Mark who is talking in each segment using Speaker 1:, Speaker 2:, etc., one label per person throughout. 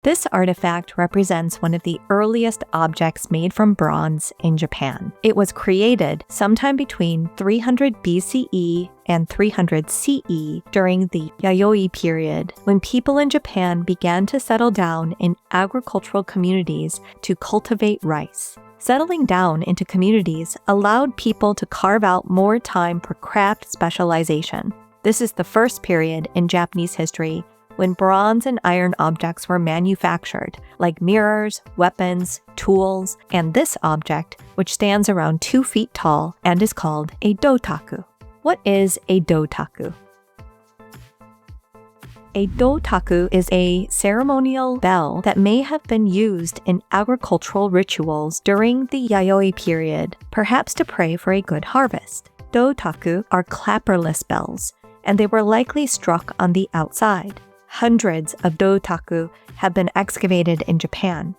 Speaker 1: This artifact represents one of the earliest objects made from bronze in Japan. It was created sometime between 300 BCE and 300 CE during the Yayoi period, when people in Japan began to settle down in agricultural communities to cultivate rice. Settling down into communities allowed people to carve out more time for craft specialization. This is the first period in Japanese history when bronze and iron objects were manufactured, like mirrors, weapons, tools, and this object, which stands around 2 feet tall and is called a DŌTAKU. What is a DŌTAKU? A DŌTAKU is a ceremonial bell that may have been used in agricultural rituals during the Yayoi period, perhaps to pray for a good harvest. DŌTAKU are clapperless bells, and they were likely struck on the outside. Hundreds of DŌTAKU have been excavated in Japan.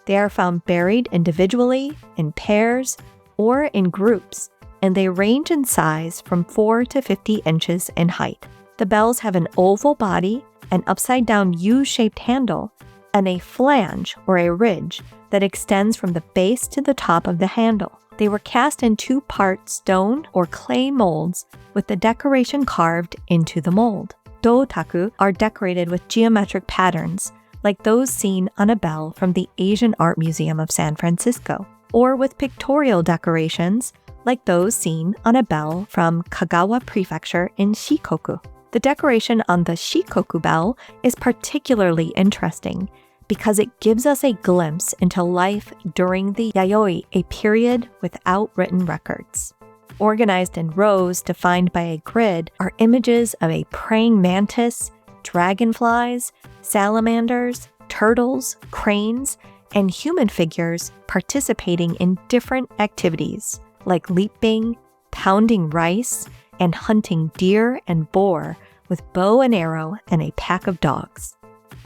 Speaker 1: They are found buried individually, in pairs, or in groups, and they range in size from 4 to 50 inches in height. The bells have an oval body, an upside-down U-shaped handle, and a flange or a ridge that extends from the base to the top of the handle. They were cast in 2-part stone or clay molds with the decoration carved into the mold. DŌTAKU are decorated with geometric patterns, like those seen on a bell from the Asian Art Museum of San Francisco, or with pictorial decorations, like those seen on a bell from Kagawa Prefecture in Shikoku. The decoration on the Shikoku bell is particularly interesting because it gives us a glimpse into life during the Yayoi, a period without written records. Organized in rows defined by a grid are images of a praying mantis, dragonflies, salamanders, turtles, cranes, and human figures participating in different activities like leaping, pounding rice, and hunting deer and boar with bow and arrow and a pack of dogs.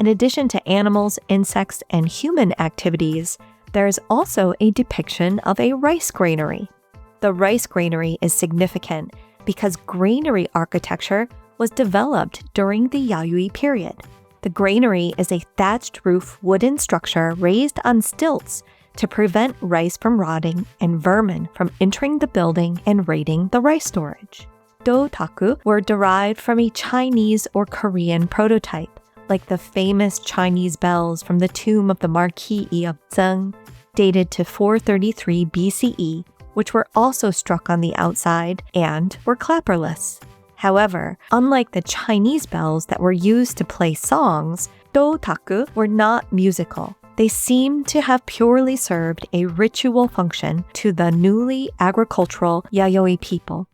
Speaker 1: In addition to animals, insects, and human activities, there is also a depiction of a rice granary. The rice granary is significant because granary architecture was developed during the Yayoi period. The granary is a thatched roof wooden structure raised on stilts to prevent rice from rotting and vermin from entering the building and raiding the rice storage. DŌTAKU were derived from a Chinese or Korean prototype, like the famous Chinese bells from the tomb of the Marquis of Zheng, dated to 433 BCE, which were also struck on the outside and were clapperless. However, unlike the Chinese bells that were used to play songs, DŌTAKU were not musical. They seem to have purely served a ritual function to the newly agricultural Yayoi people.